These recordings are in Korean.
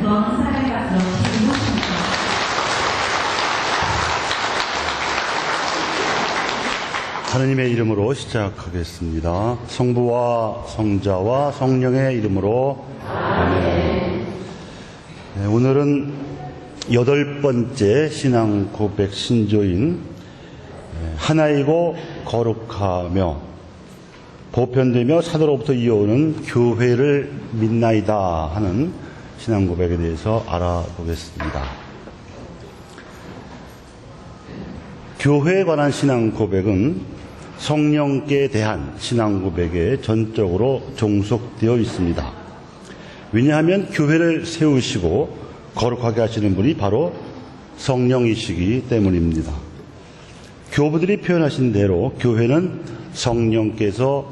이번 사회가 무엇입니까? 하느님의 이름으로 시작하겠습니다. 성부와 성자와 성령의 이름으로 아멘. 네, 오늘은 8번째 신앙 고백 신조인 하나이고 거룩하며 보편되며 사도로부터 이어오는 교회를 믿나이다 하는 신앙 고백에 대해서 알아보겠습니다. 교회에 관한 신앙 고백은 성령께 대한 신앙 고백에 전적으로 종속되어 있습니다. 왜냐하면 교회를 세우시고 거룩하게 하시는 분이 바로 성령이시기 때문입니다. 교부들이 표현하신 대로 교회는 성령께서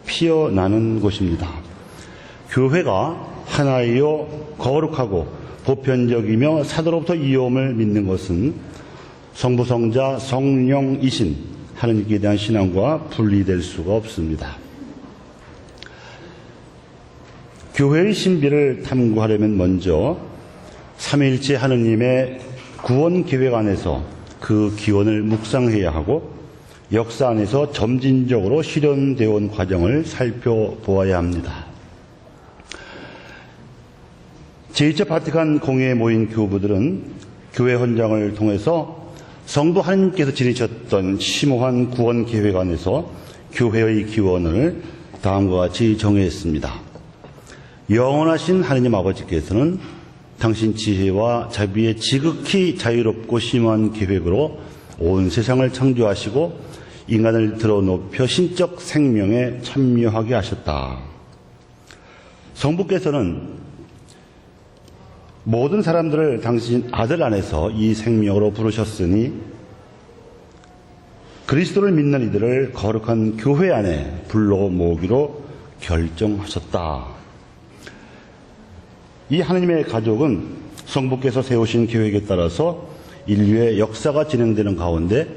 피어나는 곳입니다. 교회가 하나이요 거룩하고 보편적이며 사도로부터 이어옴을 믿는 것은 성부, 성자, 성령이신 하느님께 대한 신앙과 분리될 수가 없습니다. 교회의 신비를 탐구하려면 먼저 삼위일체 하느님의 구원 계획 안에서 그 기원을 묵상해야 하고 역사 안에서 점진적으로 실현되어 온 과정을 살펴보아야 합니다. 제2차 바티칸 공회에 모인 교부들은 교회 헌장을 통해서 성부 하느님께서 지니셨던 심오한 구원 계획 안에서 교회의 기원을 다음과 같이 정의했습니다. 영원하신 하느님 아버지께서는 당신 지혜와 자비의 지극히 자유롭고 심오한 계획으로 온 세상을 창조하시고 인간을 드러높여 신적 생명에 참여하게 하셨다. 성부께서는 모든 사람들을 당신 아들 안에서 이 생명으로 부르셨으니 그리스도를 믿는 이들을 거룩한 교회 안에 불러 모으기로 결정하셨다. 이 하느님의 가족은 성부께서 세우신 계획에 따라서 인류의 역사가 진행되는 가운데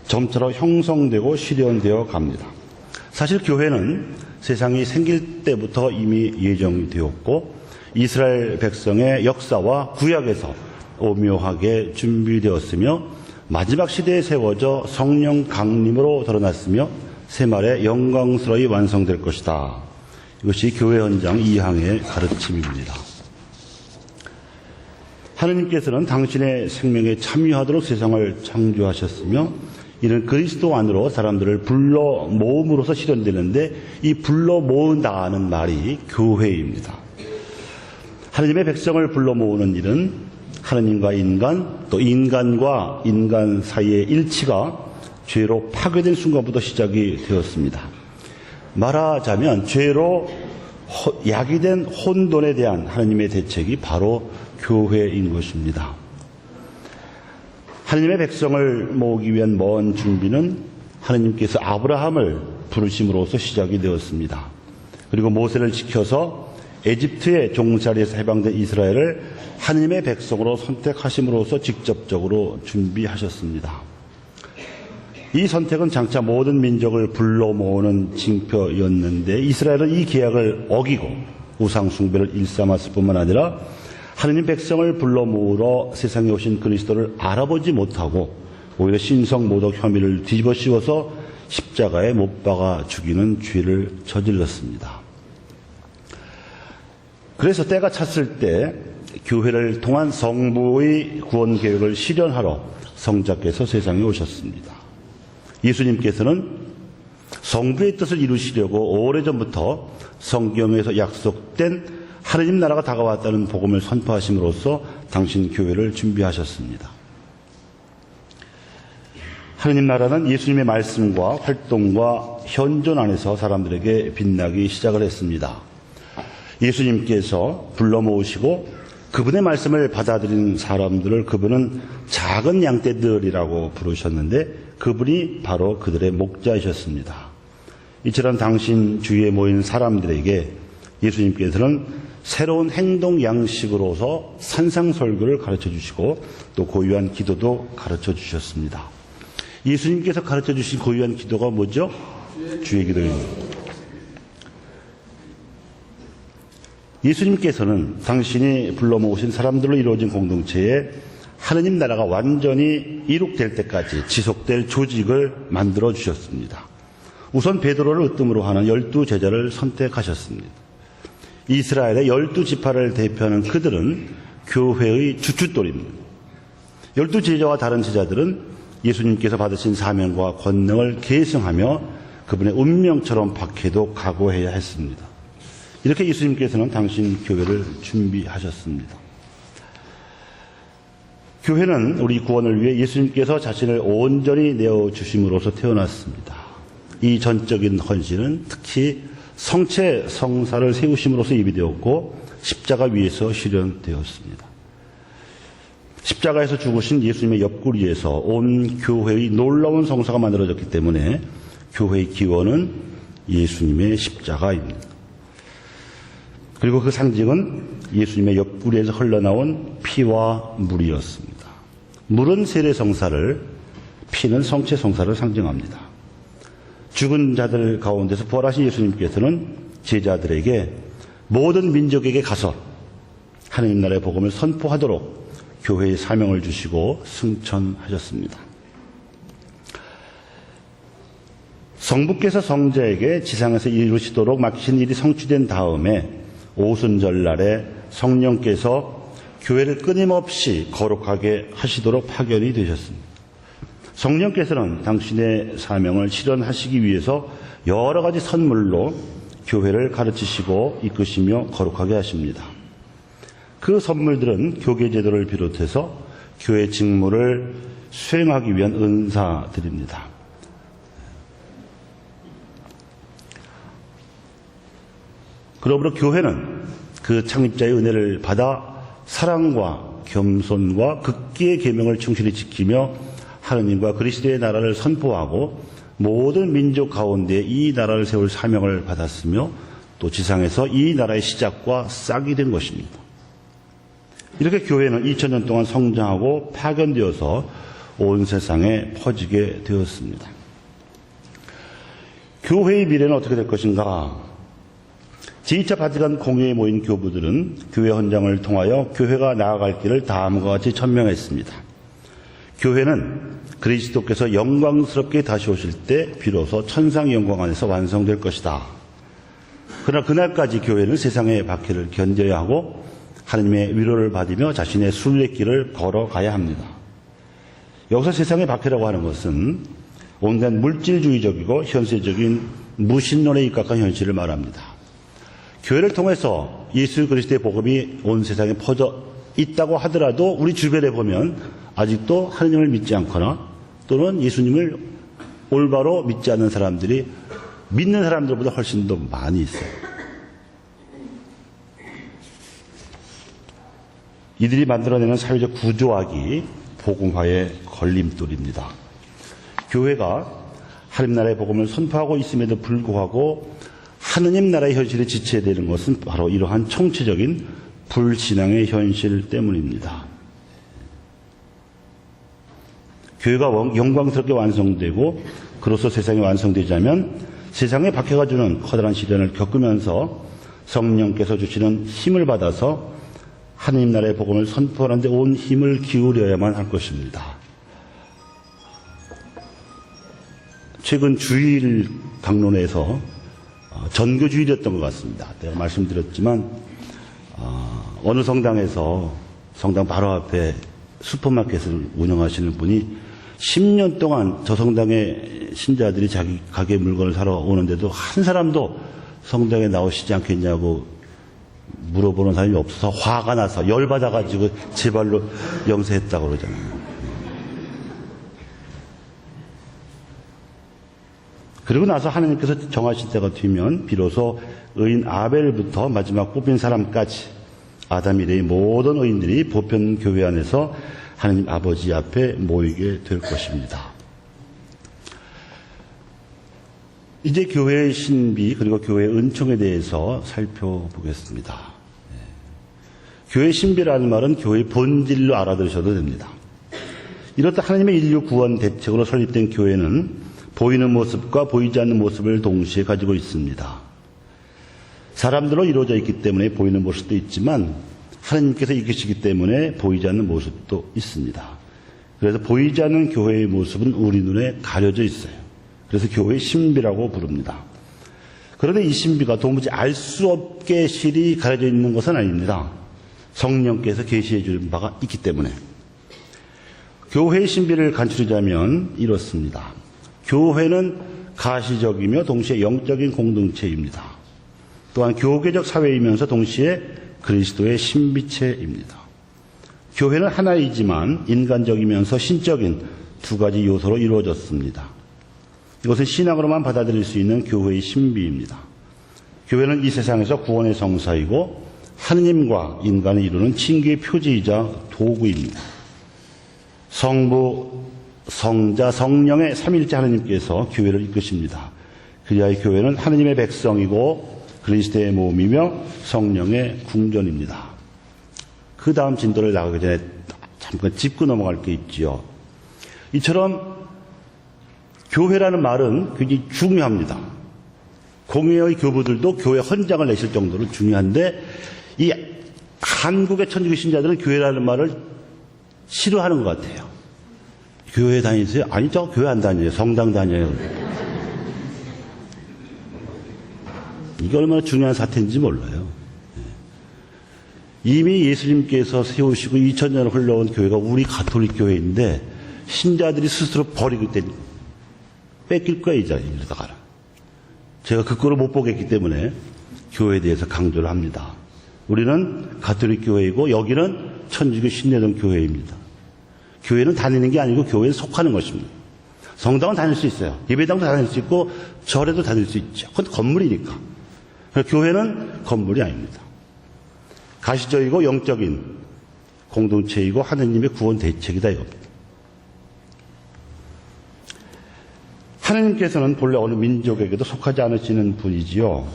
점차로 형성되고 실현되어 갑니다. 사실 교회는 세상이 생길 때부터 이미 예정이 되었고 이스라엘 백성의 역사와 구약에서 오묘하게 준비되었으며 마지막 시대에 세워져 성령 강림으로 드러났으며 새말에 영광스러이 완성될 것이다. 이것이 교회 헌장 2항의 가르침입니다. 하느님께서는 당신의 생명에 참여하도록 세상을 창조하셨으며 이는 그리스도 안으로 사람들을 불러 모음으로써 실현되는데 이 불러 모은다는 말이 교회입니다. 하느님의 백성을 불러 모으는 일은 하느님과 인간 또 인간과 인간 사이의 일치가 죄로 파괴된 순간부터 시작이 되었습니다. 말하자면 죄로 야기된 혼돈에 대한 하느님의 대책이 바로 교회인 것입니다. 하느님의 백성을 모으기 위한 먼 준비는 하느님께서 아브라함을 부르심으로써 시작이 되었습니다. 그리고 모세를 지켜서 에집트의 종살이에서 해방된 이스라엘을 하느님의 백성으로 선택하심으로써 직접적으로 준비하셨습니다. 이 선택은 장차 모든 민족을 불러 모으는 징표였는데 이스라엘은 이 계약을 어기고 우상 숭배를 일삼았을 뿐만 아니라 하느님 백성을 불러 모으러 세상에 오신 그리스도를 알아보지 못하고 오히려 신성모독 혐의를 뒤집어 씌워서 십자가에 못 박아 죽이는 죄를 저질렀습니다. 그래서 때가 찼을 때 교회를 통한 성부의 구원 계획을 실현하러 성자께서 세상에 오셨습니다. 예수님께서는 성부의 뜻을 이루시려고 오래전부터 성경에서 약속된 하느님 나라가 다가왔다는 복음을 선포하심으로써 당신 교회를 준비하셨습니다. 하느님 나라는 예수님의 말씀과 활동과 현존 안에서 사람들에게 빛나기 시작을 했습니다. 예수님께서 불러 모으시고 그분의 말씀을 받아들이는 사람들을 그분은 작은 양떼들이라고 부르셨는데 그분이 바로 그들의 목자이셨습니다. 이처럼 당신 주위에 모인 사람들에게 예수님께서는 새로운 행동 양식으로서 산상설교를 가르쳐 주시고 또 고유한 기도도 가르쳐 주셨습니다. 예수님께서 가르쳐 주신 고유한 기도가 뭐죠? 주의 기도입니다. 예수님께서는 당신이 불러 모으신 사람들로 이루어진 공동체에 하느님 나라가 완전히 이룩될 때까지 지속될 조직을 만들어 주셨습니다. 우선 베드로를 으뜸으로 하는 12제자를 선택하셨습니다. 이스라엘의 12지파를 대표하는 그들은 교회의 주춧돌입니다. 12제자와 다른 제자들은 예수님께서 받으신 사명과 권능을 계승하며 그분의 운명처럼 박해도 각오해야 했습니다. 이렇게 예수님께서는 당신 교회를 준비하셨습니다. 교회는 우리 구원을 위해 예수님께서 자신을 온전히 내어주심으로써 태어났습니다. 이 전적인 헌신은 특히 성체 성사를 세우심으로써 예비되었고 십자가 위에서 실현되었습니다. 십자가에서 죽으신 예수님의 옆구리에서 온 교회의 놀라운 성사가 만들어졌기 때문에 교회의 기원은 예수님의 십자가입니다. 그리고 그 상징은 예수님의 옆구리에서 흘러나온 피와 물이었습니다. 물은 세례 성사를, 피는 성체 성사를 상징합니다. 죽은 자들 가운데서 부활하신 예수님께서는 제자들에게 모든 민족에게 가서 하느님 나라의 복음을 선포하도록 교회의 사명을 주시고 승천하셨습니다. 성부께서 성자에게 지상에서 이루시도록 맡기신 일이 성취된 다음에 오순절날에 성령께서 교회를 끊임없이 거룩하게 하시도록 파견이 되셨습니다. 성령께서는 당신의 사명을 실현하시기 위해서 여러 가지 선물로 교회를 가르치시고 이끄시며 거룩하게 하십니다. 그 선물들은 교계 제도를 비롯해서 교회 직무를 수행하기 위한 은사들입니다. 그러므로 교회는 그 창립자의 은혜를 받아 사랑과 겸손과 극기의 계명을 충실히 지키며 하느님과 그리스도의 나라를 선포하고 모든 민족 가운데 이 나라를 세울 사명을 받았으며 또 지상에서 이 나라의 시작과 싹이 된 것입니다. 이렇게 교회는 2000년 동안 성장하고 파견되어서 온 세상에 퍼지게 되었습니다. 교회의 미래는 어떻게 될 것인가? 제2차 바티칸 공회에 모인 교부들은 교회 헌장을 통하여 교회가 나아갈 길을 다음과 같이 천명했습니다. 교회는 그리스도께서 영광스럽게 다시 오실 때 비로소 천상 영광 안에서 완성될 것이다. 그러나 그날까지 교회는 세상의 박해를 견뎌야 하고 하느님의 위로를 받으며 자신의 순례길을 걸어가야 합니다. 여기서 세상의 박해라고 하는 것은 온갖 물질주의적이고 현세적인 무신론에 입각한 현실을 말합니다. 교회를 통해서 예수 그리스도의 복음이 온 세상에 퍼져 있다고 하더라도 우리 주변에 보면 아직도 하느님을 믿지 않거나 또는 예수님을 올바로 믿지 않는 사람들이 믿는 사람들보다 훨씬 더 많이 있어요. 이들이 만들어내는 사회적 구조학이 복음화의 걸림돌입니다. 교회가 하느님 나라의 복음을 선포하고 있음에도 불구하고 하느님 나라의 현실에 지쳐야 되는 것은 바로 이러한 총체적인 불신앙의 현실 때문입니다. 교회가 영광스럽게 완성되고 그로써 세상이 완성되자면 세상의 박해가 주는 커다란 시련을 겪으면서 성령께서 주시는 힘을 받아서 하느님 나라의 복음을 선포하는 데 온 힘을 기울여야만 할 것입니다. 최근 주일 강론에서 전교주일이었던 것 같습니다. 내가 말씀드렸지만 어느 성당에서 성당 바로 앞에 슈퍼마켓을 운영하시는 분이 10년 동안 저 성당의 신자들이 자기 가게 물건을 사러 오는데도 한 사람도 성당에 나오시지 않겠냐고 물어보는 사람이 없어서 화가 나서 열받아가지고 제 발로 영세했다고 그러잖아요. 그리고 나서 하나님께서 정하신 때가 되면 비로소 의인 아벨부터 마지막 뽑힌 사람까지 아담 이래의 모든 의인들이 보편 교회 안에서 하나님 아버지 앞에 모이게 될 것입니다. 이제 교회의 신비 그리고 교회의 은총에 대해서 살펴보겠습니다. 교회의 신비라는 말은 교회의 본질로 알아들으셔도 됩니다. 이렇듯 하나님의 인류 구원 대책으로 설립된 교회는 보이는 모습과 보이지 않는 모습을 동시에 가지고 있습니다. 사람들로 이루어져 있기 때문에 보이는 모습도 있지만 하나님께서 이끄시기 때문에 보이지 않는 모습도 있습니다. 그래서 보이지 않는 교회의 모습은 우리 눈에 가려져 있어요. 그래서 교회의 신비라고 부릅니다. 그런데 이 신비가 도무지 알 수 없게 실이 가려져 있는 것은 아닙니다. 성령께서 계시해 주는 바가 있기 때문에. 교회의 신비를 간추리자면 이렇습니다. 교회는 가시적이며 동시에 영적인 공동체입니다. 또한 교계적 사회이면서 동시에 그리스도의 신비체입니다. 교회는 하나이지만 인간적이면서 신적인 두 가지 요소로 이루어졌습니다. 이것은 신앙으로만 받아들일 수 있는 교회의 신비입니다. 교회는 이 세상에서 구원의 성사이고 하느님과 인간을 이루는 친교의 표지이자 도구입니다. 성부, 성자, 성령의 삼일째 하느님께서 교회를 이끄십니다. 그리하여 교회는 하느님의 백성이고 그리스도의 몸이며 성령의 궁전입니다. 그 다음 진도를 나가기 전에 잠깐 짚고 넘어갈 게 있지요. 이처럼 교회라는 말은 굉장히 중요합니다. 공회의 교부들도 교회 헌장을 내실 정도로 중요한데 이 한국의 천주교 신자들은 교회라는 말을 싫어하는 것 같아요. 교회 다니세요? 아니, 저 교회 안 다녀요. 성당 다녀요. 이게 얼마나 중요한 사태인지 몰라요. 이미 예수님께서 세우시고 2000년을 흘러온 교회가 우리 가톨릭 교회인데 신자들이 스스로 버리고 있다니 뺏길 거야, 이러다가. 제가 그 꼴을 못 보겠기 때문에 교회에 대해서 강조를 합니다. 우리는 가톨릭 교회이고 여기는 천주교 신내동 교회입니다. 교회는 다니는 게 아니고 교회에 속하는 것입니다. 성당은 다닐 수 있어요. 예배당도 다닐 수 있고 절에도 다닐 수 있죠. 그건 건물이니까. 교회는 건물이 아닙니다. 가시적이고 영적인 공동체이고 하느님의 구원 대책이다 이겁니다. 하느님께서는 본래 어느 민족에게도 속하지 않으시는 분이지요.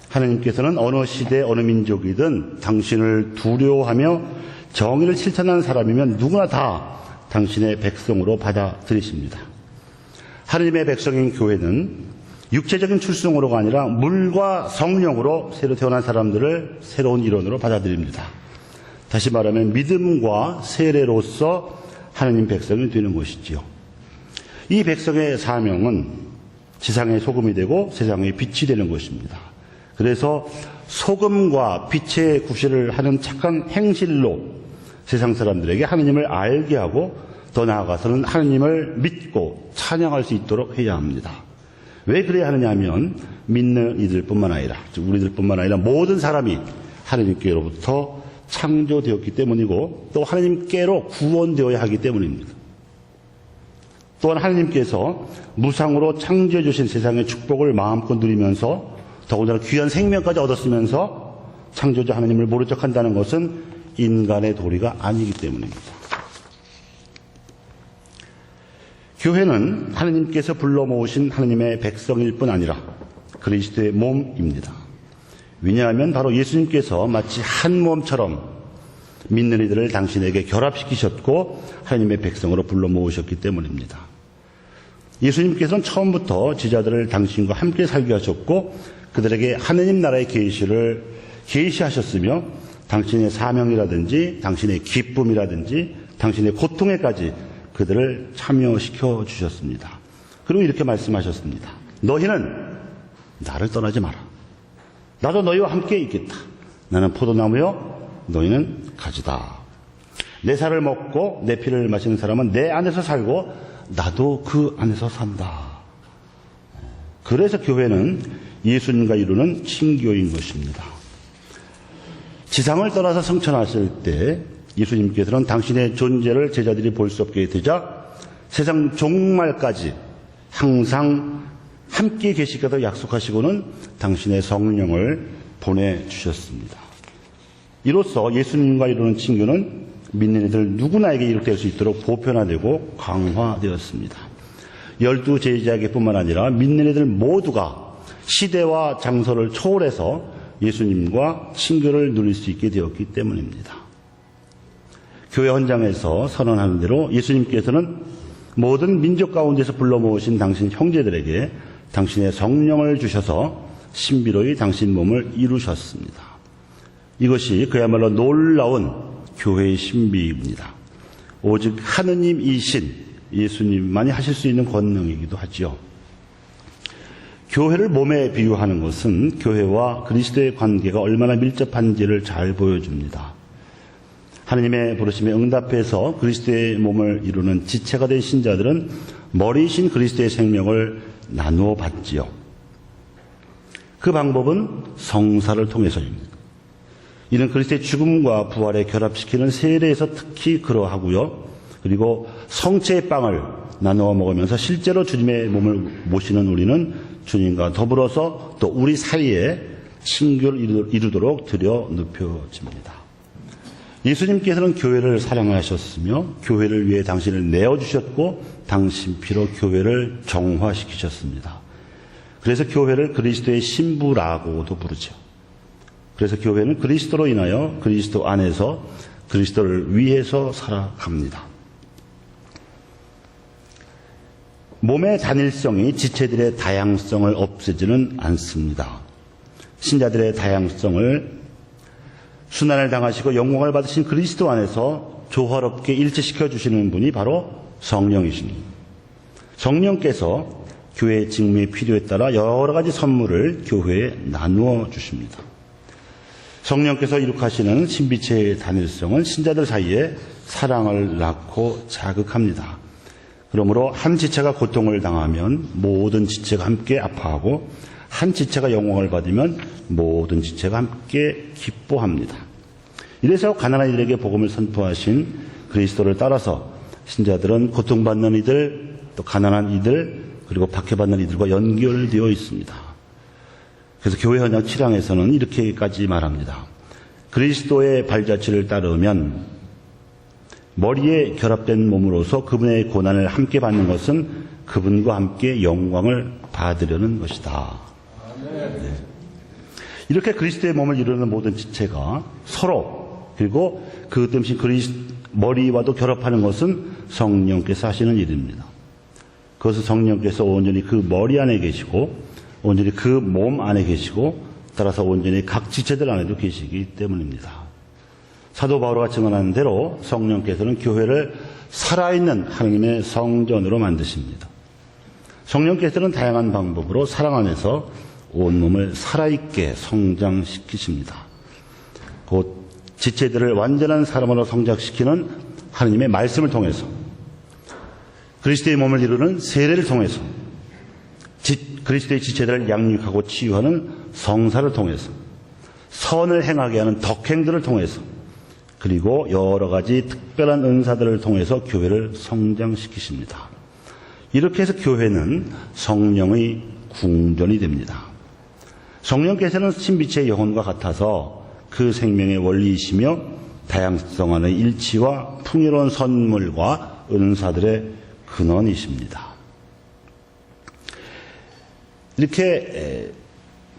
하느님께서는 어느 시대 어느 민족이든 당신을 두려워하며 정의를 실천하는 사람이면 누구나 다 당신의 백성으로 받아들이십니다. 하느님의 백성인 교회는 육체적인 출생으로가 아니라 물과 성령으로 새로 태어난 사람들을 새로운 일원으로 받아들입니다. 다시 말하면 믿음과 세례로서 하느님 백성이 되는 것이지요. 이 백성의 사명은 지상의 소금이 되고 세상의 빛이 되는 것입니다. 그래서 소금과 빛의 구실을 하는 착한 행실로 세상 사람들에게 하느님을 알게 하고 더 나아가서는 하느님을 믿고 찬양할 수 있도록 해야 합니다. 왜 그래야 하느냐 하면 믿는 이들뿐만 아니라 우리들뿐만 아니라 모든 사람이 하느님께로부터 창조되었기 때문이고 또 하느님께로 구원되어야 하기 때문입니다. 또한 하느님께서 무상으로 창조해 주신 세상의 축복을 마음껏 누리면서 더군다나 귀한 생명까지 얻었으면서 창조주 하느님을 모른 척한다는 것은 인간의 도리가 아니기 때문입니다. 교회는 하느님께서 불러 모으신 하느님의 백성일 뿐 아니라 그리스도의 몸입니다. 왜냐하면 바로 예수님께서 마치 한 몸처럼 믿는 이들을 당신에게 결합시키셨고 하느님의 백성으로 불러 모으셨기 때문입니다. 예수님께서는 처음부터 제자들을 당신과 함께 살게 하셨고 그들에게 하느님 나라의 계시를 계시하셨으며 당신의 사명이라든지 당신의 기쁨이라든지 당신의 고통에까지 그들을 참여시켜 주셨습니다. 그리고 이렇게 말씀하셨습니다. 너희는 나를 떠나지 마라. 나도 너희와 함께 있겠다. 나는 포도나무요 너희는 가지다. 내 살을 먹고 내 피를 마시는 사람은 내 안에서 살고 나도 그 안에서 산다. 그래서 교회는 예수님과 이루는 친교인 것입니다. 지상을 떠나서 성천하실 때 예수님께서는 당신의 존재를 제자들이 볼 수 없게 되자 세상 종말까지 항상 함께 계시겠다고 약속하시고는 당신의 성령을 보내주셨습니다. 이로써 예수님과 이루는 친교는 믿는 이들 누구나에게 이룩될 수 있도록 보편화되고 강화되었습니다. 12 제자에게뿐만 아니라 믿는 이들 모두가 시대와 장소를 초월해서 예수님과 친교를 누릴 수 있게 되었기 때문입니다. 교회 헌장에서 선언하는 대로 예수님께서는 모든 민족 가운데서 불러 모으신 당신 형제들에게 당신의 성령을 주셔서 신비로이 당신 몸을 이루셨습니다. 이것이 그야말로 놀라운 교회의 신비입니다. 오직 하느님이신 예수님만이 하실 수 있는 권능이기도 하지요. 교회를 몸에 비유하는 것은 교회와 그리스도의 관계가 얼마나 밀접한지를 잘 보여줍니다. 하느님의 부르심에 응답해서 그리스도의 몸을 이루는 지체가 된 신자들은 머리이신 그리스도의 생명을 나누어 받지요. 그 방법은 성사를 통해서입니다. 이는 그리스도의 죽음과 부활에 결합시키는 세례에서 특히 그러하고요. 그리고 성체의 빵을 나누어 먹으면서 실제로 주님의 몸을 모시는 우리는 주님과 더불어서 또 우리 사이에 친교를 이루도록 들여 눕혀집니다. 예수님께서는 교회를 사랑하셨으며 교회를 위해 당신을 내어주셨고 당신 피로 교회를 정화시키셨습니다. 그래서 교회를 그리스도의 신부라고도 부르죠. 그래서 교회는 그리스도로 인하여 그리스도 안에서 그리스도를 위해서 살아갑니다. 몸의 단일성이 지체들의 다양성을 없애지는 않습니다. 신자들의 다양성을 순환을 당하시고 영광을 받으신 그리스도 안에서 조화롭게 일치시켜 주시는 분이 바로 성령이십니다. 성령께서 교회의 직무의 필요에 따라 여러 가지 선물을 교회에 나누어 주십니다. 성령께서 이룩하시는 신비체의 단일성은 신자들 사이에 사랑을 낳고 자극합니다. 그러므로 한 지체가 고통을 당하면 모든 지체가 함께 아파하고 한 지체가 영광을 받으면 모든 지체가 함께 기뻐합니다. 이래서 가난한 이들에게 복음을 선포하신 그리스도를 따라서 신자들은 고통받는 이들, 또 가난한 이들, 그리고 박해받는 이들과 연결되어 있습니다. 그래서 교회 헌장 7항에서는 이렇게까지 말합니다. 그리스도의 발자취를 따르면 머리에 결합된 몸으로서 그분의 고난을 함께 받는 것은 그분과 함께 영광을 받으려는 것이다. 네. 이렇게 그리스도의 몸을 이루는 모든 지체가 서로 그리고 그 뜸신 머리와도 결합하는 것은 성령께서 하시는 일입니다. 그것은 성령께서 온전히 그 머리 안에 계시고 온전히 그 몸 안에 계시고 따라서 온전히 각 지체들 안에도 계시기 때문입니다. 사도 바울가 증언하는 대로 성령께서는 교회를 살아있는 하나님의 성전으로 만드십니다. 성령께서는 다양한 방법으로 사랑 안에서 온몸을 살아있게 성장시키십니다. 곧 지체들을 완전한 사람으로 성장시키는 하나님의 말씀을 통해서 그리스도의 몸을 이루는 세례를 통해서 그리스도의 지체들을 양육하고 치유하는 성사를 통해서 선을 행하게 하는 덕행들을 통해서 그리고 여러 가지 특별한 은사들을 통해서 교회를 성장시키십니다. 이렇게 해서 교회는 성령의 궁전이 됩니다. 성령께서는 신비체의 영혼과 같아서 그 생명의 원리이시며 다양성 안의 일치와 풍요로운 선물과 은사들의 근원이십니다. 이렇게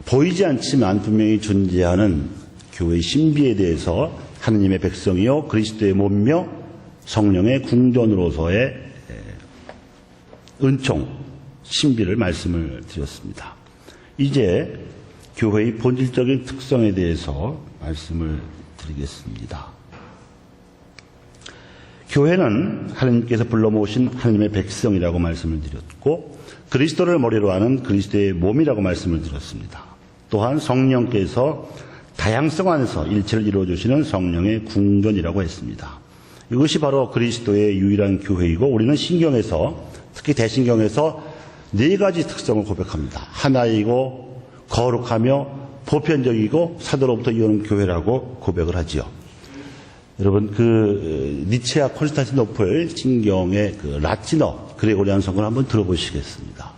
보이지 않지만 분명히 존재하는 교회의 신비에 대해서 하느님의 백성이요 그리스도의 몸며 성령의 궁전으로서의 은총, 신비를 말씀을 드렸습니다. 이제 교회의 본질적인 특성에 대해서 말씀을 드리겠습니다. 교회는 하나님께서 불러 모으신 하나님의 백성이라고 말씀을 드렸고 그리스도를 머리로 하는 그리스도의 몸이라고 말씀을 드렸습니다. 또한 성령께서 다양성 안에서 일체를 이루어주시는 성령의 궁전이라고 했습니다. 이것이 바로 그리스도의 유일한 교회이고 우리는 신경에서 특히 대신경에서 네 가지 특성을 고백합니다. 하나이고 거룩하며 보편적이고 사도로부터 이어오는 교회라고 고백을 하지요. 여러분 니체아 콘스탄티노플 신경의 라틴어 그레고리안 성경을 한번 들어보시겠습니다.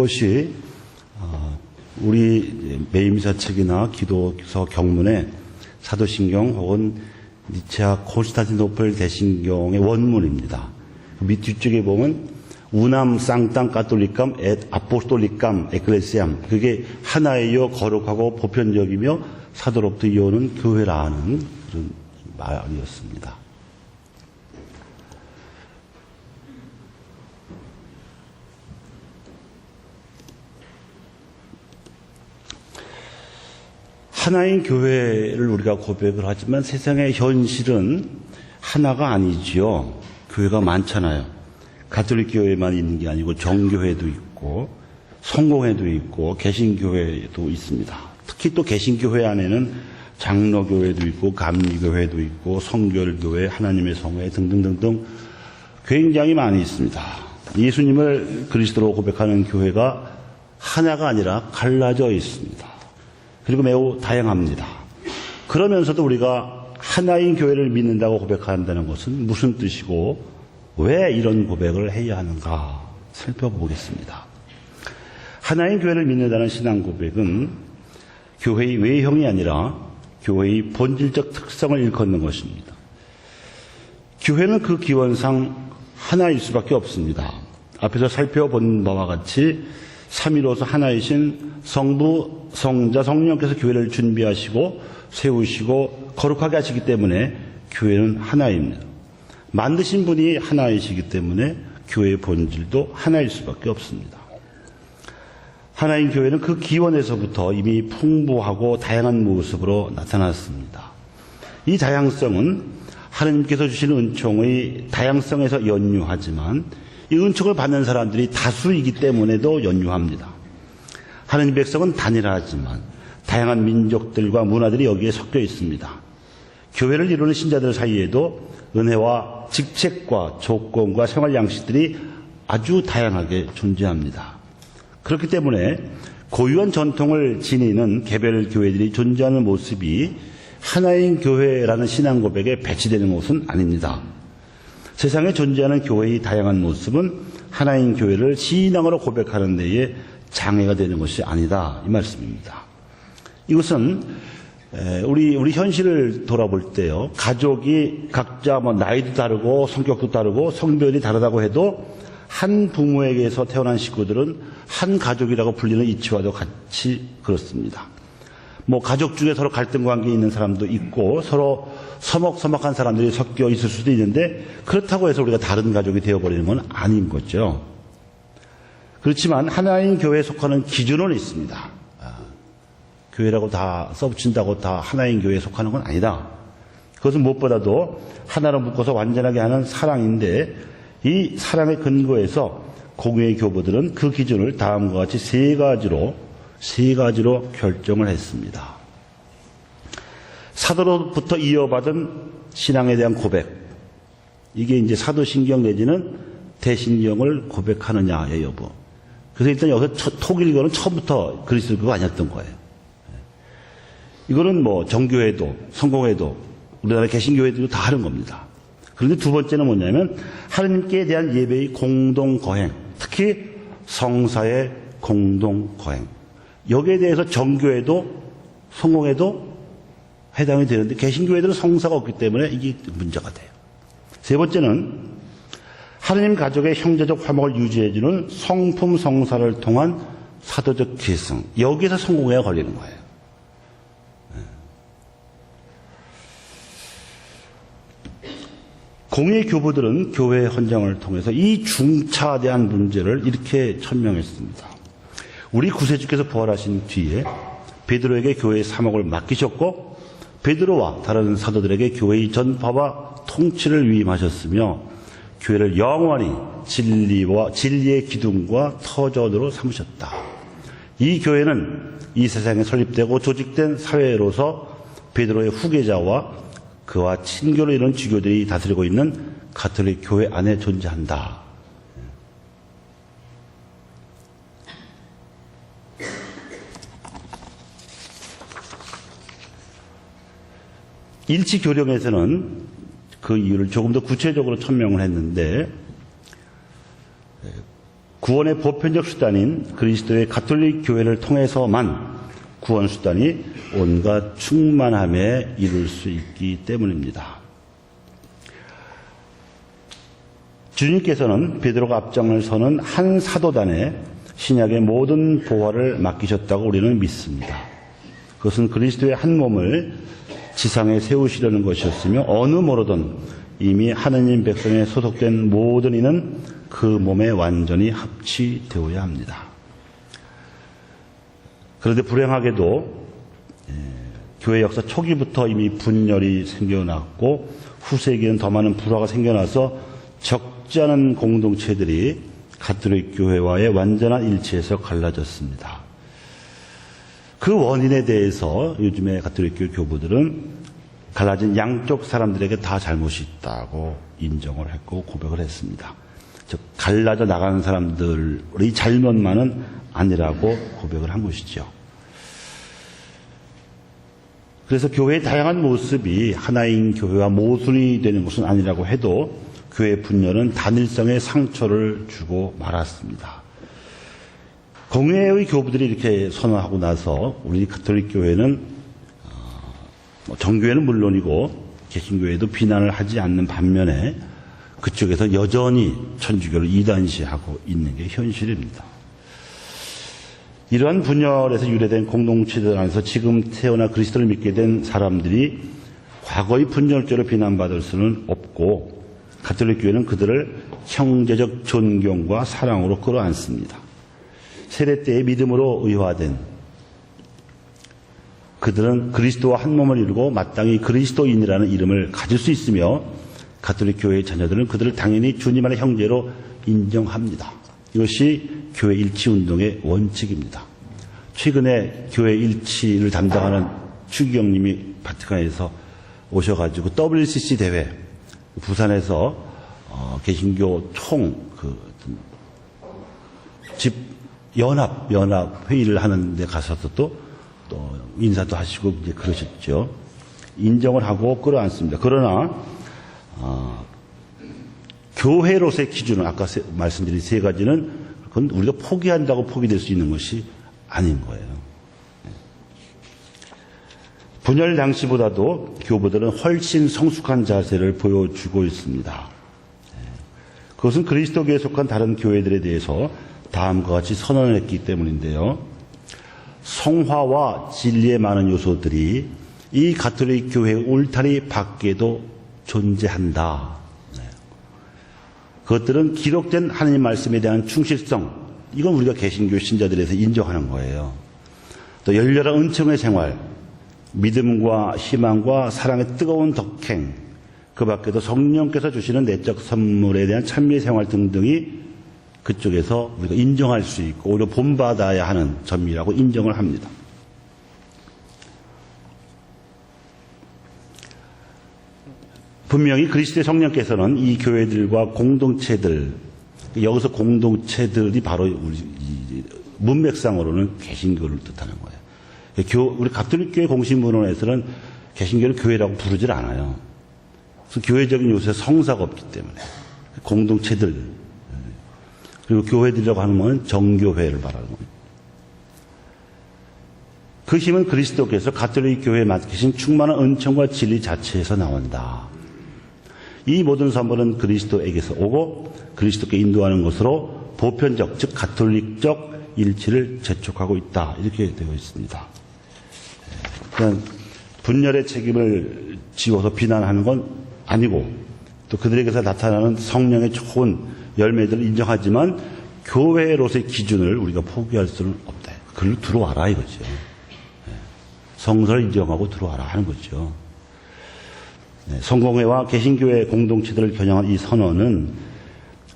이것이 우리 매일미사 책이나 기도서 경문에 사도신경 혹은 니체아 콘스탄티노플 대신경의 원문입니다. 밑 뒤쪽에 보면 우남 쌍땅 까톨릭감 et 아포스톨릭감 에클레시암, 그게 하나이요 거룩하고 보편적이며 사도로부터 이어오는 교회라는 그런 말이었습니다. 하나인 교회를 우리가 고백을 하지만 세상의 현실은 하나가 아니지요. 교회가 많잖아요. 가톨릭 교회만 있는 게 아니고 정교회도 있고 성공회도 있고 개신교회도 있습니다. 특히 또 개신교회 안에는 장로교회도 있고 감리교회도 있고 성결교회, 하나님의 성회 등등등등 굉장히 많이 있습니다. 예수님을 그리스도로 고백하는 교회가 하나가 아니라 갈라져 있습니다. 그리고 매우 다양합니다. 그러면서도 우리가 하나인 교회를 믿는다고 고백한다는 것은 무슨 뜻이고 왜 이런 고백을 해야 하는가 살펴보겠습니다. 하나인 교회를 믿는다는 신앙 고백은 교회의 외형이 아니라 교회의 본질적 특성을 일컫는 것입니다. 교회는 그 기원상 하나일 수밖에 없습니다. 앞에서 살펴본 바와 같이 삼위로서 하나이신 성부, 성자, 성령께서 교회를 준비하시고 세우시고 거룩하게 하시기 때문에 교회는 하나입니다. 만드신 분이 하나이시기 때문에 교회의 본질도 하나일 수밖에 없습니다. 하나인 교회는 그 기원에서부터 이미 풍부하고 다양한 모습으로 나타났습니다. 이 다양성은 하나님께서 주시는 은총의 다양성에서 연유하지만 이 은총을 받는 사람들이 다수이기 때문에도 연유합니다. 하나님 백성은 단일하지만 다양한 민족들과 문화들이 여기에 섞여 있습니다. 교회를 이루는 신자들 사이에도 은혜와 직책과 조건과 생활 양식들이 아주 다양하게 존재합니다. 그렇기 때문에 고유한 전통을 지니는 개별 교회들이 존재하는 모습이 하나인 교회라는 신앙 고백에 배치되는 것은 아닙니다. 세상에 존재하는 교회의 다양한 모습은 하나인 교회를 신앙으로 고백하는 데에 장애가 되는 것이 아니다, 이 말씀입니다. 이것은 우리 현실을 돌아볼 때요, 가족이 각자 나이도 다르고 성격도 다르고 성별이 다르다고 해도 한 부모에게서 태어난 식구들은 한 가족이라고 불리는 이치와도 같이 그렇습니다. 가족 중에 서로 갈등 관계에 있는 사람도 있고 서로 서먹서먹한 사람들이 섞여 있을 수도 있는데 그렇다고 해서 우리가 다른 가족이 되어버리는 건 아닌 거죠. 그렇지만 하나인 교회에 속하는 기준은 있습니다. 교회라고 다 써붙인다고 다 하나인 교회에 속하는 건 아니다. 그것은 무엇보다도 하나로 묶어서 완전하게 하는 사랑인데 이 사랑의 근거에서 공의의 교부들은 그 기준을 다음과 같이 세 가지로 결정을 했습니다. 사도로부터 이어받은 신앙에 대한 고백. 이게 이제 사도신경 내지는 대신경을 고백하느냐의 여부. 그래서 일단 여기서 통일교는 처음부터 그리스도교가 아니었던 거예요. 이거는 정교회도, 성공회도, 우리나라 개신교회들도 다 하는 겁니다. 그런데 두 번째는 뭐냐면 하나님께 대한 예배의 공동 거행, 특히 성사의 공동 거행. 여기에 대해서 정교회도 성공회도 해당이 되는데 개신교회들은 성사가 없기 때문에 이게 문제가 돼요. 세 번째는 하나님 가족의 형제적 화목을 유지해주는 성품 성사를 통한 사도적 계승. 여기에서 성공회가 걸리는 거예요. 공의 교부들은 교회 헌장을 통해서 이 중차대한 문제를 이렇게 천명했습니다. 우리 구세주께서 부활하신 뒤에 베드로에게 교회의 사목을 맡기셨고 베드로와 다른 사도들에게 교회의 전파와 통치를 위임하셨으며 교회를 영원히 진리의 기둥과 터전으로 삼으셨다. 이 교회는 이 세상에 설립되고 조직된 사회로서 베드로의 후계자와 그와 친교를 이룬 주교들이 다스리고 있는 가톨릭 교회 안에 존재한다. 일치교령에서는 그 이유를 조금 더 구체적으로 천명을 했는데 구원의 보편적 수단인 그리스도의 가톨릭 교회를 통해서만 구원 수단이 온갖 충만함에 이룰 수 있기 때문입니다. 주님께서는 베드로가 앞장을 서는 한 사도단에 신약의 모든 보화를 맡기셨다고 우리는 믿습니다. 그것은 그리스도의 한 몸을 지상에 세우시려는 것이었으며 어느 모로든 이미 하느님 백성에 소속된 모든 이는 그 몸에 완전히 합치되어야 합니다. 그런데 불행하게도 교회 역사 초기부터 이미 분열이 생겨났고 후세기에는 더 많은 불화가 생겨나서 적지 않은 공동체들이 가톨릭 교회와의 완전한 일치에서 갈라졌습니다. 그 원인에 대해서 요즘의 가톨릭 교회 교부들은 갈라진 양쪽 사람들에게 다 잘못이 있다고 인정을 했고 고백을 했습니다. 즉 갈라져 나가는 사람들의 잘못만은 아니라고 고백을 한 것이죠. 그래서 교회의 다양한 모습이 하나인 교회와 모순이 되는 것은 아니라고 해도 교회 분열은 단일성에 상처를 주고 말았습니다. 공회의 교부들이 이렇게 선언하고 나서 우리 가톨릭 교회는 정교회는 물론이고 개신교회도 비난을 하지 않는 반면에 그쪽에서 여전히 천주교를 이단시하고 있는 게 현실입니다. 이러한 분열에서 유래된 공동체들 안에서 지금 태어나 그리스도를 믿게 된 사람들이 과거의 분열죄로 비난받을 수는 없고, 가톨릭 교회는 그들을 형제적 존경과 사랑으로 끌어안습니다. 세례 때의 믿음으로 의화된 그들은 그리스도와 한 몸을 이루고 마땅히 그리스도인이라는 이름을 가질 수 있으며, 가톨릭 교회의 자녀들은 그들을 당연히 주님 안의 형제로 인정합니다. 이것이 교회 일치운동의 원칙입니다. 최근에 교회 일치를 담당하는 추기경님이 바티칸에서 오셔가지고 WCC 대회, 부산에서 개신교 연합 회의를 하는데 가서도 또 인사도 하시고 이제 그러셨죠. 인정을 하고 끌어안습니다. 그러나 교회로서의 기준은 아까 말씀드린 세 가지는 그건 우리가 포기한다고 포기될 수 있는 것이 아닌 거예요. 분열 당시보다도 교부들은 훨씬 성숙한 자세를 보여주고 있습니다. 그것은 그리스도교에 속한 다른 교회들에 대해서 다음과 같이 선언을 했기 때문인데요. 성화와 진리의 많은 요소들이 이 가톨릭 교회의 울타리 밖에도 존재한다. 그것들은 기록된 하나님 말씀에 대한 충실성, 이건 우리가 개신교 신자들에서 인정하는 거예요. 또 열렬한 은총의 생활, 믿음과 희망과 사랑의 뜨거운 덕행, 그 밖에도 성령께서 주시는 내적 선물에 대한 찬미의 생활 등등이 그쪽에서 우리가 인정할 수 있고 오히려 본받아야 하는 점이라고 인정을 합니다. 분명히 그리스도의 성령께서는 이 교회들과 공동체들, 여기서 공동체들이 바로 우리 문맥상으로는 개신교를 뜻하는 거예요. 우리 가톨릭 교회 공식 문헌에서는 개신교를 교회라고 부르질 않아요. 그래서 교회적인 요소에 성사가 없기 때문에 공동체들, 그리고 교회들이라고 하는 것은 정교회를 말하는 겁니다. 그 힘은 그리스도께서 가톨릭 교회에 맡기신 충만한 은총과 진리 자체에서 나온다. 이 모든 선물은 그리스도에게서 오고 그리스도께 인도하는 것으로 보편적, 즉 가톨릭적 일치를 재촉하고 있다. 이렇게 되어 있습니다. 그러니까 분열의 책임을 지워서 비난하는 건 아니고, 또 그들에게서 나타나는 성령의 좋은 열매들을 인정하지만 교회로서의 기준을 우리가 포기할 수는 없다. 그걸 들어와라 이거죠. 성서를 인정하고 들어와라 하는 거죠. 성공회와 개신교회 공동체들을 겨냥한 이 선언은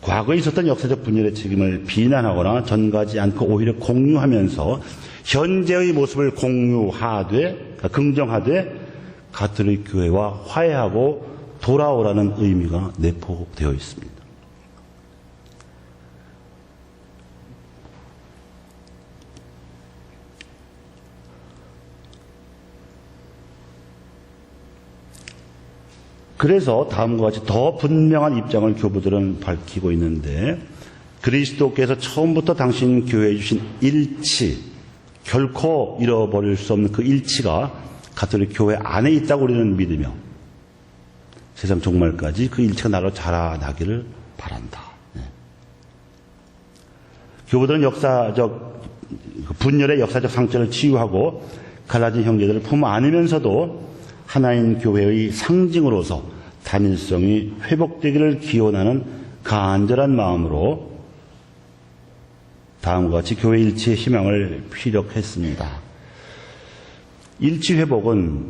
과거에 있었던 역사적 분열의 책임을 비난하거나 전가하지 않고 오히려 공유하면서 현재의 모습을 공유하되, 긍정하되 가톨릭 교회와 화해하고 돌아오라는 의미가 내포되어 있습니다. 그래서 다음과 같이 더 분명한 입장을 교부들은 밝히고 있는데, 그리스도께서 처음부터 당신 교회에 주신 일치, 결코 잃어버릴 수 없는 그 일치가 가톨릭 교회 안에 있다고 우리는 믿으며 세상 종말까지 그 일치가 나로 자라나기를 바란다. 교부들은 분열의 역사적 상처를 치유하고 갈라진 형제들을 품 안으면서도 하나인 교회의 상징으로서 단일성이 회복되기를 기원하는 간절한 마음으로 다음과 같이 교회 일치의 희망을 피력했습니다. 일치 회복은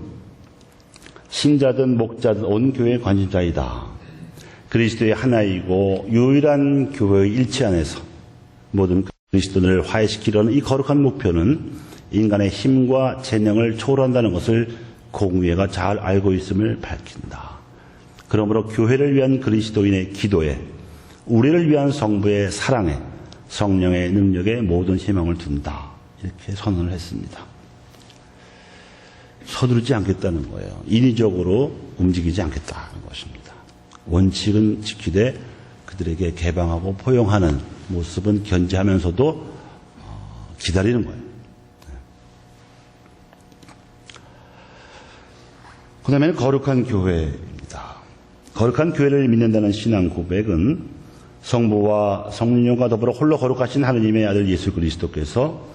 신자든 목자든 온 교회의 관심사이다. 그리스도의 하나이고 유일한 교회의 일치 안에서 모든 그리스도인을 화해시키려는 이 거룩한 목표는 인간의 힘과 재능을 초월한다는 것을 공의회가 잘 알고 있음을 밝힌다. 그러므로 교회를 위한 그리스도인의 기도에, 우리를 위한 성부의 사랑에, 성령의 능력에 모든 희망을 둔다. 이렇게 선언을 했습니다. 서두르지 않겠다는 거예요. 인위적으로 움직이지 않겠다는 것입니다. 원칙은 지키되 그들에게 개방하고 포용하는 모습은 견제하면서도 기다리는 거예요. 그 다음에는 거룩한 교회입니다. 거룩한 교회를 믿는다는 신앙 고백은 성부와 성령과 더불어 홀로 거룩하신 하느님의 아들 예수 그리스도께서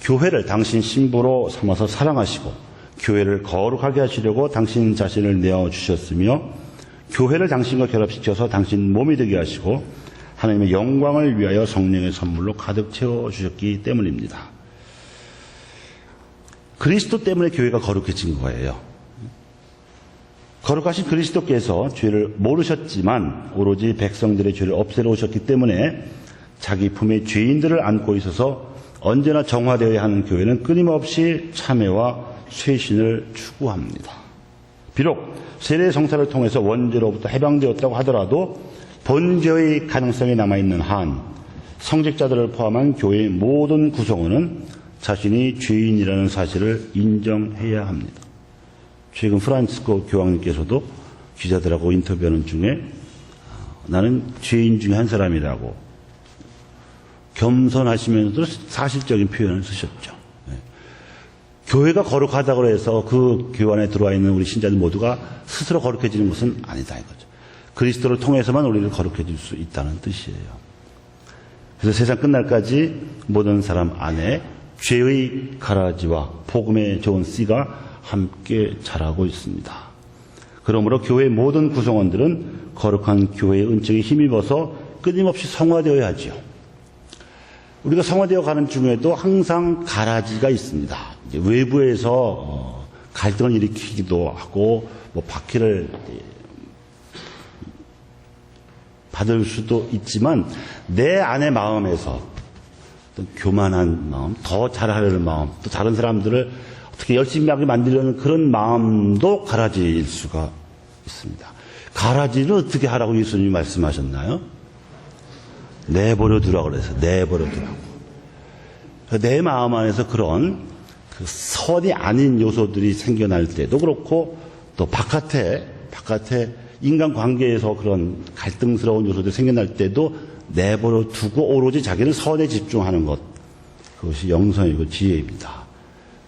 교회를 당신 신부로 삼아서 사랑하시고 교회를 거룩하게 하시려고 당신 자신을 내어주셨으며 교회를 당신과 결합시켜서 당신 몸이 되게 하시고 하나님의 영광을 위하여 성령의 선물로 가득 채워주셨기 때문입니다. 그리스도 때문에 교회가 거룩해진 거예요. 거룩하신 그리스도께서 죄를 모르셨지만 오로지 백성들의 죄를 없애러 오셨기 때문에 자기 품에 죄인들을 안고 있어서 언제나 정화되어야 하는 교회는 끊임없이 참회와 쇄신을 추구합니다. 비록 세례 성사를 통해서 원죄로부터 해방되었다고 하더라도 번죄의 가능성이 남아있는 한 성직자들을 포함한 교회의 모든 구성원은 자신이 죄인이라는 사실을 인정해야 합니다. 최근 프란치스코 교황님께서도 기자들하고 인터뷰하는 중에 나는 죄인 중에 한 사람이라고 겸손하시면서도 사실적인 표현을 쓰셨죠. 교회가 거룩하다고 해서 그 교회 안에 들어와 있는 우리 신자들 모두가 스스로 거룩해지는 것은 아니다 이거죠. 그리스도를 통해서만 우리를 거룩해질 수 있다는 뜻이에요. 그래서 세상 끝날까지 모든 사람 안에 죄의 가라지와 복음의 좋은 씨가 함께 자라고 있습니다. 그러므로 교회의 모든 구성원들은 거룩한 교회의 은총에 힘입어서 끊임없이 성화되어야 하지요. 우리가 성화되어 가는 중에도 항상 가라지가 있습니다. 이제 외부에서 갈등을 일으키기도 하고 박해를 받을 수도 있지만 내 안의 마음에서 또 교만한 마음, 더 잘하려는 마음, 또 다른 사람들을 어떻게 열심히 하게 만들려는 그런 마음도 가라지일 수가 있습니다. 가라지를 어떻게 하라고 예수님이 말씀하셨나요? 내버려 두라고 그래서 내버려 두라고. 내 마음 안에서 그런 그 선이 아닌 요소들이 생겨날 때도 그렇고 또 바깥에 인간 관계에서 그런 갈등스러운 요소들이 생겨날 때도 내버려 두고 오로지 자기는 선에 집중하는 것. 그것이 영성이고 지혜입니다.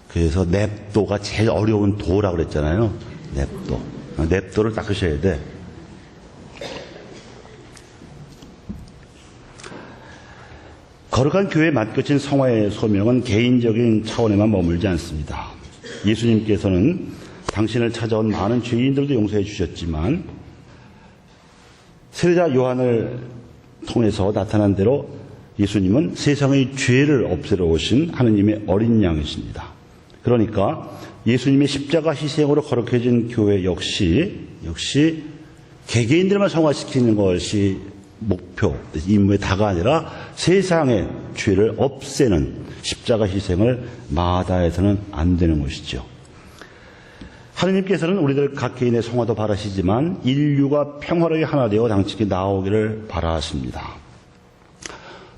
그래서 냅도가 제일 어려운 도라고 그랬잖아요. 냅도. 냅도를 닦으셔야 돼. 거룩한 교회에 맡겨진 성화의 소명은 개인적인 차원에만 머물지 않습니다. 예수님께서는 당신을 찾아온 많은 죄인들도 용서해 주셨지만 세례자 요한을 통해서 나타난 대로 예수님은 세상의 죄를 없애러 오신 하느님의 어린 양이십니다. 그러니까 예수님의 십자가 희생으로 거룩해진 교회 역시 개개인들만 성화시키는 것이 목표, 임무의 다가 아니라 세상의 죄를 없애는 십자가 희생을 마다해서는 안 되는 것이죠. 하느님께서는 우리들 각 개인의 성화도 바라시지만 인류가 평화로이 하나 되어 당직에 나오기를 바라십니다.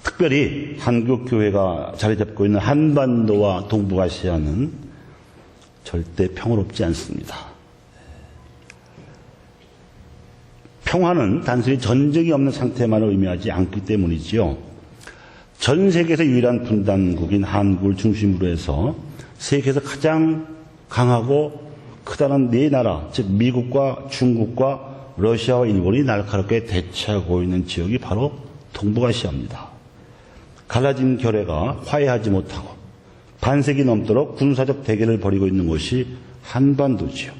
특별히 한국 교회가 자리 잡고 있는 한반도와 동북아시아는 절대 평화롭지 않습니다. 평화는 단순히 전쟁이 없는 상태만을 의미하지 않기 때문이지요. 전 세계에서 유일한 분단국인 한국을 중심으로 해서 세계에서 가장 강하고 크다는 네 나라, 즉 미국과 중국과 러시아와 일본이 날카롭게 대치하고 있는 지역이 바로 동북아시아입니다. 갈라진 결의가 화해하지 못하고 반세기 넘도록 군사적 대결을 벌이고 있는 곳이 한반도지요.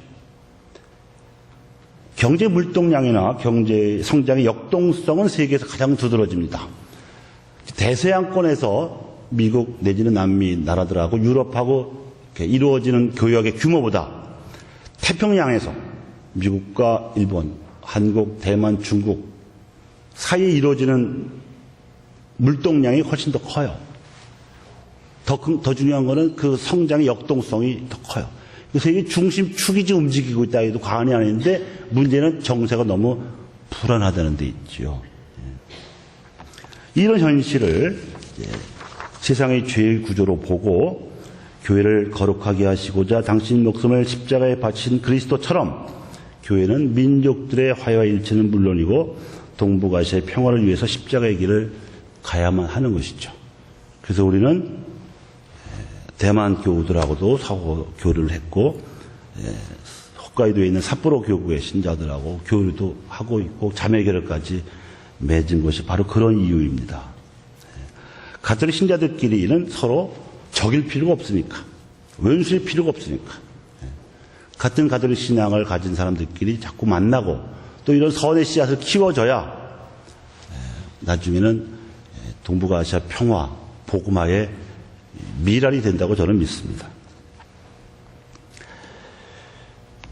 경제 물동량이나 경제 성장의 역동성은 세계에서 가장 두드러집니다. 대서양권에서 미국 내지는 남미 나라들하고 유럽하고 이루어지는 교역의 규모보다 태평양에서 미국과 일본, 한국, 대만, 중국 사이에 이루어지는 물동량이 훨씬 더 커요. 더 중요한 거는 그 성장의 역동성이 더 커요. 그래서 이게 중심축이 지금 움직이고 있다 해도 과언이 아닌데 문제는 정세가 너무 불안하다는 데 있죠. 이런 현실을 세상의 죄의 구조로 보고 교회를 거룩하게 하시고자 당신 목숨을 십자가에 바친 그리스도처럼 교회는 민족들의 화해와 일치는 물론이고 동북아시아의 평화를 위해서 십자가의 길을 가야만 하는 것이죠. 그래서 우리는 대만 교우들하고도 사고 교류를 했고 홋카이도에 있는 삿포로 교구의 신자들하고 교류도 하고 있고 자매결을까지 맺은 것이 바로 그런 이유입니다. 가톨릭 신자들끼리는 서로 적일 필요가 없으니까. 원수일 필요가 없으니까. 같은 가톨릭 신앙을 가진 사람들끼리 자꾸 만나고 또 이런 선의 씨앗을 키워줘야 나중에는 동북아시아 평화, 복음화의 미랄이 된다고 저는 믿습니다.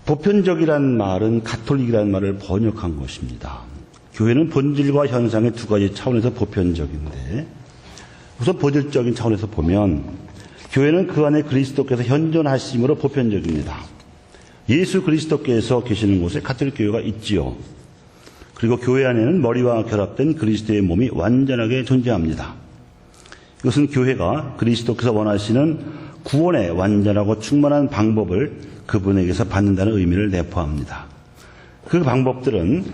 보편적이란 말은 가톨릭이라는 말을 번역한 것입니다. 교회는 본질과 현상의 두 가지 차원에서 보편적인데 우선 본질적인 차원에서 보면 교회는 그 안에 그리스도께서 현존하심으로 보편적입니다. 예수 그리스도께서 계시는 곳에 가톨릭 교회가 있지요. 그리고 교회 안에는 머리와 결합된 그리스도의 몸이 완전하게 존재합니다. 이것은 교회가 그리스도께서 원하시는 구원의 완전하고 충만한 방법을 그분에게서 받는다는 의미를 내포합니다. 그 방법들은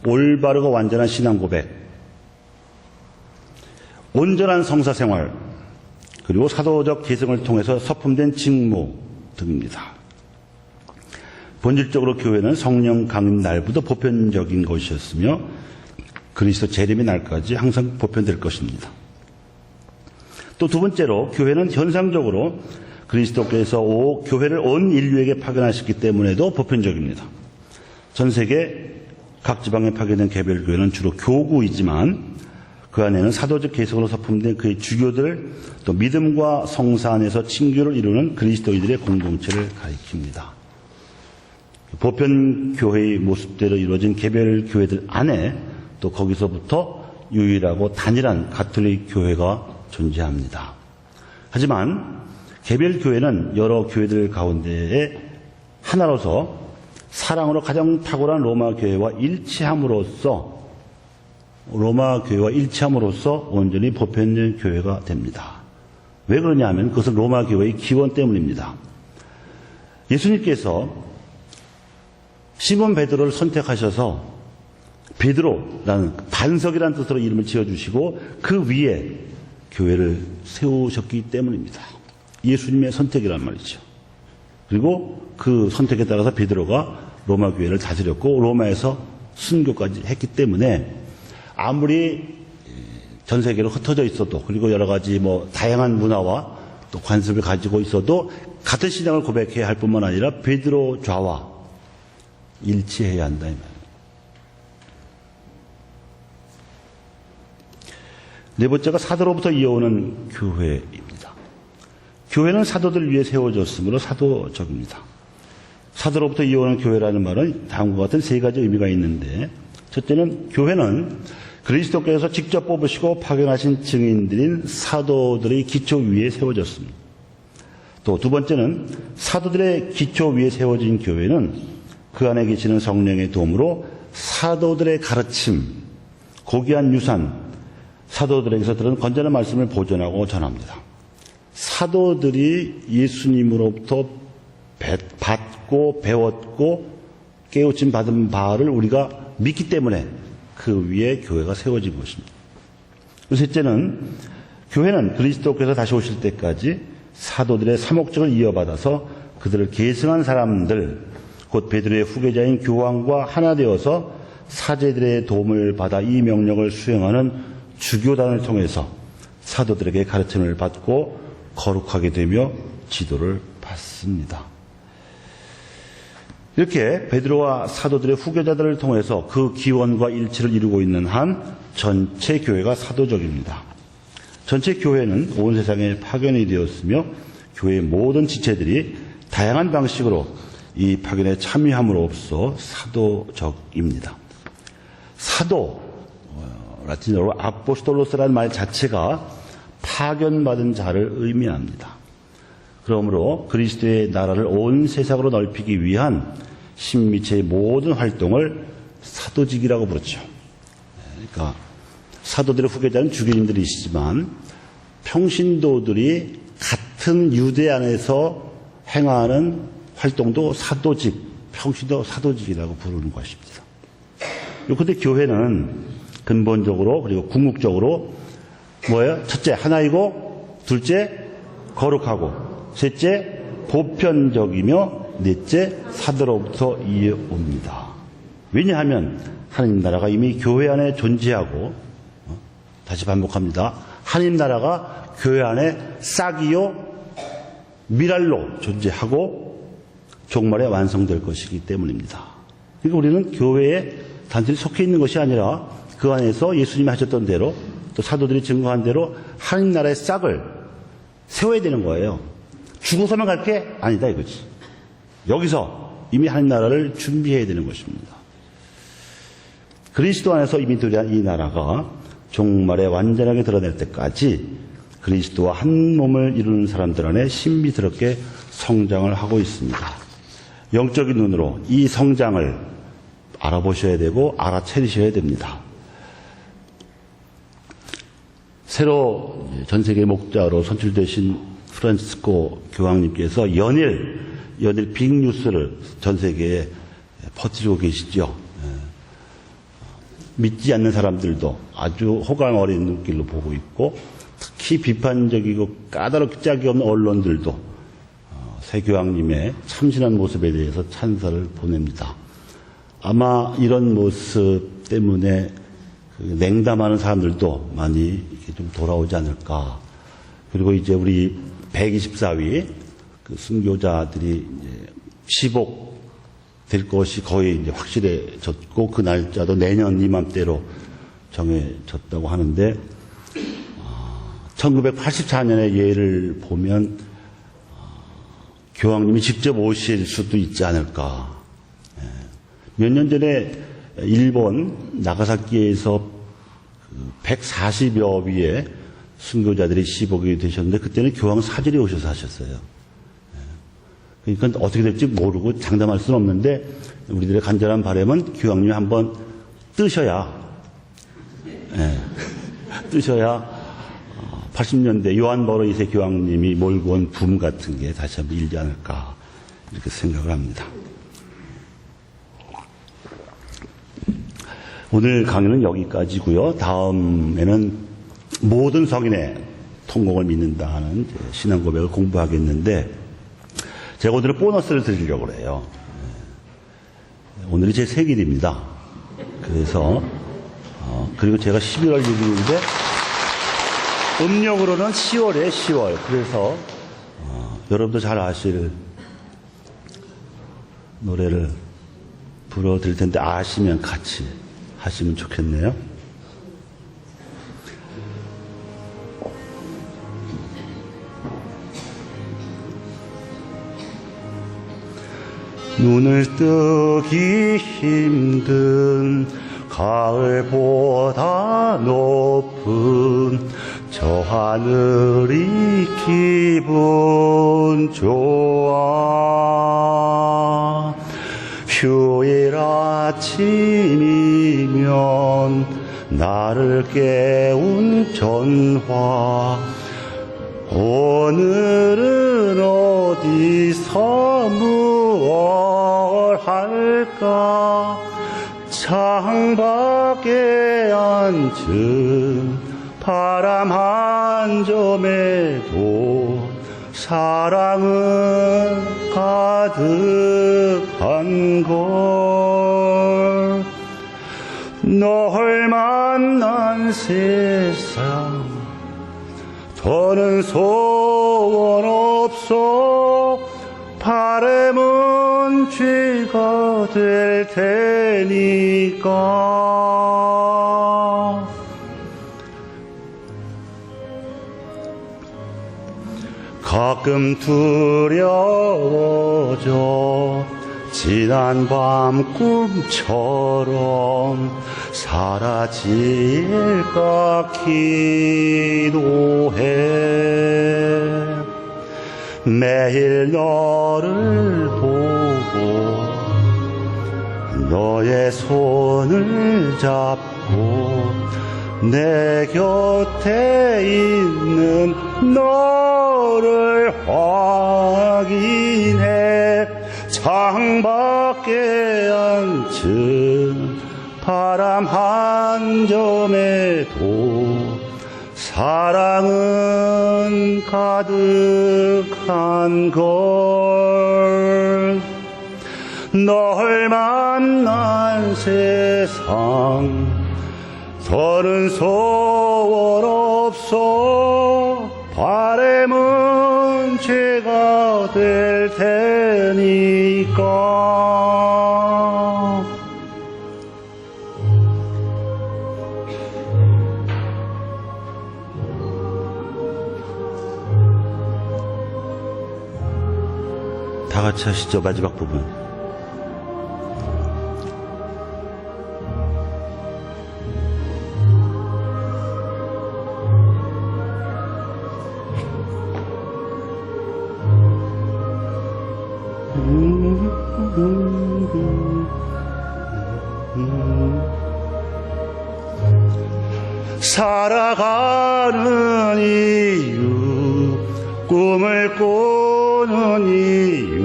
올바르고 완전한 신앙 고백, 온전한 성사생활, 그리고 사도적 계승을 통해서 서품된 직무 등입니다. 본질적으로 교회는 성령 강림 날부터 보편적인 것이었으며 그리스도 재림의 날까지 항상 보편될 것입니다. 또 두 번째로 교회는 현상적으로 그리스도께서 교회를 온 인류에게 파견하셨기 때문에도 보편적입니다. 전 세계 각 지방에 파견된 개별교회는 주로 교구이지만 그 안에는 사도적 계승으로 서품된 그의 주교들 또 믿음과 성사 안에서 친교를 이루는 그리스도인들의 공동체를 가리킵니다. 보편교회의 모습대로 이루어진 개별교회들 안에 또 거기서부터 유일하고 단일한 가톨릭 교회가 존재합니다. 하지만 개별교회는 여러 교회들 가운데에 하나로서 사랑으로 가장 탁월한 로마 교회와 일치함으로써 온전히 보편적 교회가 됩니다. 왜 그러냐 하면 그것은 로마 교회의 기원 때문입니다. 예수님께서 시몬 베드로를 선택하셔서 베드로라는 반석이라는 뜻으로 이름을 지어주시고 그 위에 교회를 세우셨기 때문입니다. 예수님의 선택이란 말이죠. 그리고 그 선택에 따라서 베드로가 로마 교회를 다스렸고 로마에서 순교까지 했기 때문에 아무리 전 세계로 흩어져 있어도 그리고 여러 가지 다양한 문화와 또 관습을 가지고 있어도 같은 신앙을 고백해야 할 뿐만 아니라 베드로 좌와 일치해야 한다 이 말이에요. 네 번째가 사도로부터 이어오는 교회입니다. 교회는 사도들 위해 세워졌으므로 사도적입니다. 사도로부터 이어오는 교회라는 말은 다음과 같은 세 가지 의미가 있는데 첫째는 교회는 그리스도께서 직접 뽑으시고 파견하신 증인들인 사도들의 기초 위에 세워졌습니다. 또 두 번째는 사도들의 기초 위에 세워진 교회는 그 안에 계시는 성령의 도움으로 사도들의 가르침, 고귀한 유산, 사도들에게서 들은 건전한 말씀을 보존하고 전합니다. 사도들이 예수님으로부터 받고 배웠고 깨우침 받은 바를 우리가 믿기 때문에 그 위에 교회가 세워진 것입니다. 셋째는 교회는 그리스도께서 다시 오실 때까지 사도들의 사목적을 이어받아서 그들을 계승한 사람들, 곧 베드로의 후계자인 교황과 하나 되어서 사제들의 도움을 받아 이 명령을 수행하는 주교단을 통해서 사도들에게 가르침을 받고 거룩하게 되며 지도를 받습니다. 이렇게 베드로와 사도들의 후계자들을 통해서 그 기원과 일치를 이루고 있는 한 전체 교회가 사도적입니다. 전체 교회는 온 세상에 파견이 되었으며 교회의 모든 지체들이 다양한 방식으로 이 파견에 참여함으로써 사도적입니다. 사도, 라틴어로 아포스톨로스라는 말 자체가 파견받은 자를 의미합니다. 그러므로 그리스도의 나라를 온 세상으로 넓히기 위한 신미체의 모든 활동을 사도직이라고 부르죠. 그러니까 사도들의 후계자는 주교님들이시지만 평신도들이 같은 유대 안에서 행하는 활동도 사도직, 평신도 사도직이라고 부르는 것입니다. 그런데 교회는 근본적으로 그리고 궁극적으로 뭐예요? 첫째 하나이고 둘째 거룩하고 셋째 보편적이며 넷째 사도로부터 이어옵니다. 왜냐하면 하나님 나라가 이미 교회 안에 존재하고 다시 반복합니다. 하나님 나라가 교회 안에 싹이요 미랄로 존재하고 종말에 완성될 것이기 때문입니다. 그러니까 우리는 교회에 단순히 속해 있는 것이 아니라 그 안에서 예수님이 하셨던 대로 또 사도들이 증거한 대로 하나님 나라의 싹을 세워야 되는 거예요. 죽어서만 갈 게 아니다 이거지. 여기서 이미 하나님 나라를 준비해야 되는 것입니다. 그리스도 안에서 이미 들여한 이 나라가 종말에 완전하게 드러낼 때까지 그리스도와 한 몸을 이루는 사람들 안에 신비스럽게 성장을 하고 있습니다. 영적인 눈으로 이 성장을 알아보셔야 되고 알아차리셔야 됩니다. 새로 전 세계 목자로 선출되신 프란치스코 교황님께서 연일 빅뉴스를 전 세계에 퍼뜨리고 계시죠. 믿지 않는 사람들도 아주 호감 어린 눈길로 보고 있고 특히 비판적이고 까다롭게 짝이 없는 언론들도 새 교황님의 참신한 모습에 대해서 찬사를 보냅니다. 아마 이런 모습 때문에 냉담하는 사람들도 많이 이렇게 좀 돌아오지 않을까. 그리고 이제 우리 124위 그 순교자들이 이제 시복될 것이 거의 이제 확실해졌고 그 날짜도 내년 이맘때로 정해졌다고 하는데 1984년의 예를 보면 교황님이 직접 오실 수도 있지 않을까. 몇 년 전에 일본 나가사키에서 140여 위의 순교자들이 시복이 되셨는데 그때는 교황 사절이 오셔서 하셨어요. 그러니까 어떻게 될지 모르고 장담할 수는 없는데 우리들의 간절한 바람은 교황님이 한번 뜨셔야 80년대 요한 버로 2세 교황님이 몰고 온 붐 같은 게 다시 한번 일지 않을까 이렇게 생각을 합니다. 오늘 강의는 여기까지고요. 다음에는 모든 성인의 통곡을 믿는다 하는 신앙 고백을 공부하겠는데 제가 오늘은 보너스를 드리려고 그래요. 오늘이 제 생일입니다. 그래서 그리고 제가 11월 6일인데 음력으로는 10월에 10월. 그래서 여러분도 잘 아실 노래를 불러드릴 텐데 아시면 같이 하시면 좋겠네요. 눈을 뜨기 힘든 가을보다 높은 저 하늘이 기분 좋아. 휴일 아침이면 나를 깨운 전화. 오늘은 어디서 무얼 할까. 창밖에 앉은 바람 한 점에도 사랑은 가득한 걸. 널 만난 세상 더는 소원 없어. 바람은 죄가 될 테니까. 가끔 두려워져 지난 밤 꿈처럼 사라질까 기도해. 매일 너를 보고 너의 손을 잡고 내 곁에 있는 너를 확인해. 창밖에 앉은 바람 한 점에도 사랑은 가득한 걸. 널 만난 세상 더는 소원 없어. 바람은 죄가 될 테니까. 다 같이 하시죠. 마지막 부분. 살아가는 이유, 꿈을 꾸는 이유,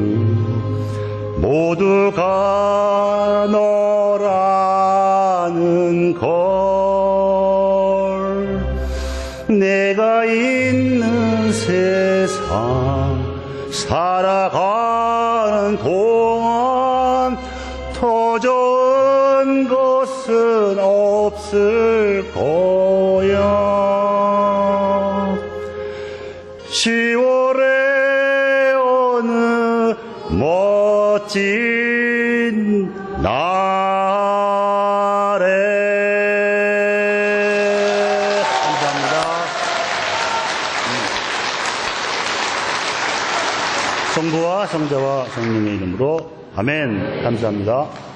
모두가 너라는 걸. 내가 있는 세상 살아가는 동안 더 좋은 것은 없을 거야. 10월의 어느 멋진 날에. 감사합니다. 성부와 성자와 성령의 이름으로 아멘. 감사합니다.